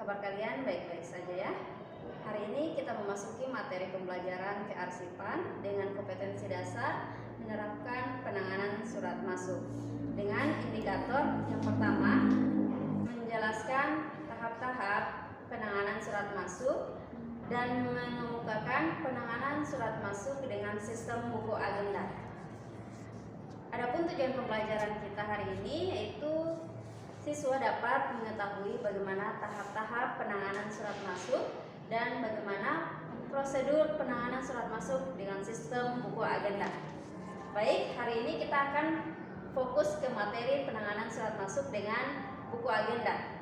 kabar kalian baik-baik saja ya? Hari ini kita memasuki materi pembelajaran kearsipan dengan kompetensi dasar menerapkan penanganan surat masuk. Dengan indikator yang pertama, menjelaskan tahap-tahap penanganan surat masuk dan mengemukakan penanganan surat masuk dengan sistem buku agenda. Adapun tujuan pembelajaran kita hari ini yaitu siswa dapat mengetahui bagaimana tahap-tahap penanganan surat masuk dan bagaimana prosedur penanganan surat masuk dengan sistem buku agenda. Baik, hari ini kita akan fokus ke materi penanganan surat masuk dengan buku agenda.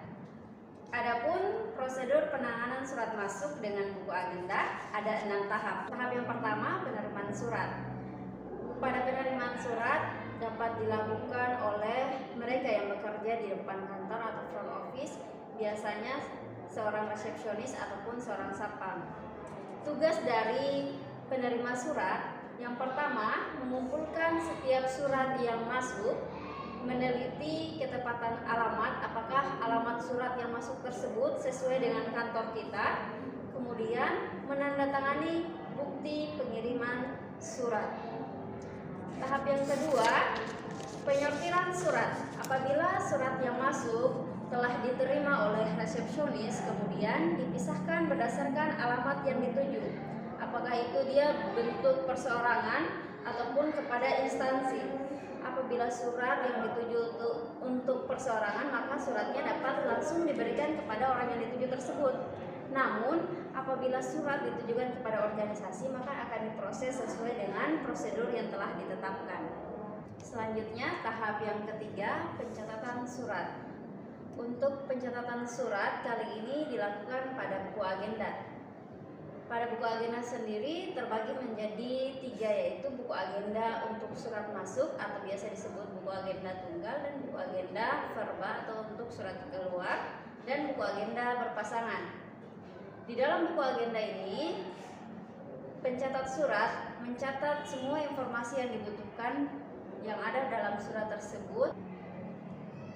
Adapun prosedur penanganan surat masuk dengan buku agenda ada 6 tahap. Tahap yang pertama, penerimaan surat. Pada penerimaan surat dapat dilakukan oleh mereka yang bekerja di depan kantor atau front office, biasanya seorang resepsionis ataupun seorang satpam. Tugas dari penerima surat yang pertama, mengumpulkan setiap surat yang masuk, meneliti ketepatan alamat, apakah alamat surat yang masuk tersebut sesuai dengan kantor kita, kemudian menandatangani bukti pengiriman surat. Tahap yang kedua, penyortiran surat. Apabila surat yang masuk telah diterima oleh resepsionis, kemudian dipisahkan berdasarkan alamat yang dituju. Apakah itu dia bentuk perseorangan ataupun kepada instansi. Apabila surat yang dituju untuk perseorangan, maka suratnya dapat langsung diberikan kepada orang yang dituju tersebut. Namun, apabila surat ditujukan kepada organisasi, maka akan diproses sesuai dengan prosedur yang telah ditetapkan. Selanjutnya, tahap yang ketiga, pencatatan surat. Untuk pencatatan surat kali ini dilakukan pada buku agenda. Pada buku agenda sendiri terbagi menjadi 3, yaitu buku agenda untuk surat masuk atau biasa disebut buku agenda tunggal, dan buku agenda verba atau untuk surat keluar, dan buku agenda berpasangan. Di dalam buku agenda ini, pencatat surat mencatat semua informasi yang dibutuhkan yang ada dalam surat tersebut.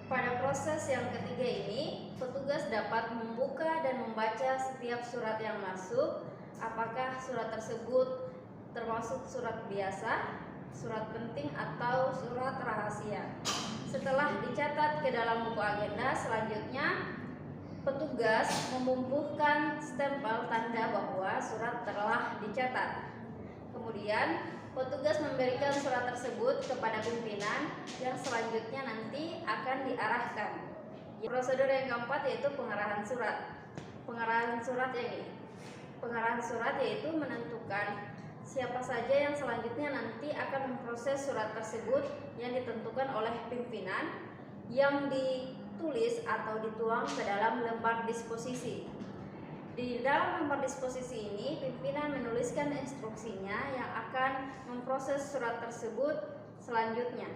Pada proses yang ketiga ini, petugas dapat membuka dan membaca setiap surat yang masuk, apakah surat tersebut termasuk surat biasa, surat penting, atau surat rahasia. Setelah dicatat ke dalam buku agenda, selanjutnya petugas memumbuhkan stempel tanda bahwa surat telah dicatat. Kemudian petugas memberikan surat tersebut kepada pimpinan yang selanjutnya nanti akan diarahkan. Prosedur yang keempat yaitu pengarahan surat. Pengarahan surat yaitu menentukan siapa saja yang selanjutnya nanti akan memproses surat tersebut yang ditentukan oleh pimpinan, yang ditulis atau dituang ke dalam lembar disposisi. Di dalam lembar disposisi ini, pimpinan menuliskan instruksinya yang akan memproses surat tersebut selanjutnya.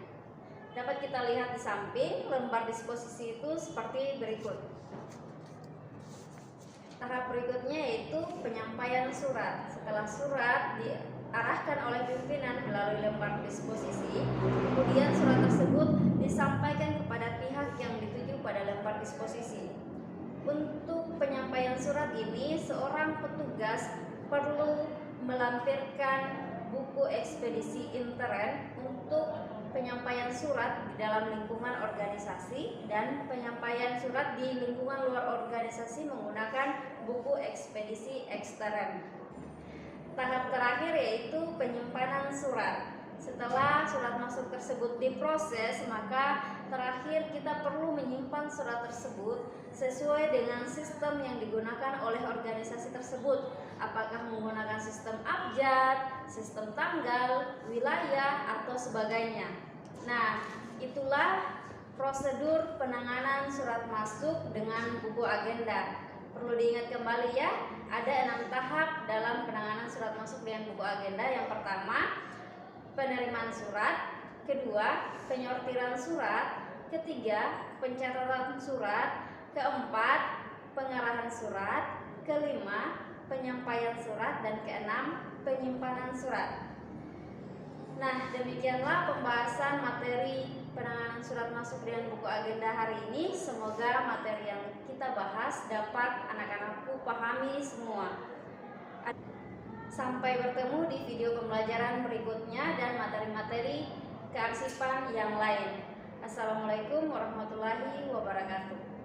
Dapat kita lihat di samping lembar disposisi itu seperti berikut. Tahap berikutnya yaitu penyampaian surat. Setelah surat diarahkan oleh pimpinan melalui lembar disposisi, kemudian surat tersebut disampaikan kepada pihak yang dituju pada lembar disposisi. Untuk penyampaian surat ini, seorang petugas perlu melampirkan buku ekspedisi intern untuk penyampaian surat di dalam lingkungan organisasi dan penyampaian surat di lingkungan luar organisasi menggunakan buku ekspedisi ekstern. Tahap terakhir yaitu penyimpanan surat. Setelah surat masuk tersebut diproses, maka terakhir kita perlu menyimpan surat tersebut sesuai dengan sistem yang digunakan oleh organisasi tersebut. Apakah menggunakan sistem abjad, sistem tanggal, wilayah, atau sebagainya. Nah, itulah prosedur penanganan surat masuk dengan buku agenda. Perlu diingat kembali ya, ada 6 tahap dalam penanganan surat masuk dengan buku agenda. Yang pertama, penerimaan surat. Kedua, penyortiran surat. Ketiga, pencatatan surat. Keempat, pengarahan surat. Kelima, penyampaian surat. Dan keenam, penyimpanan surat. Nah, demikianlah pembahasan materi penanganan surat masuk dengan buku agenda hari ini. Semoga materi yang kita bahas dapat anak-anakku pahami semua. Sampai bertemu di video pembelajaran berikutnya dan materi-materi kearsipan yang lain. Assalamualaikum warahmatullahi wabarakatuh.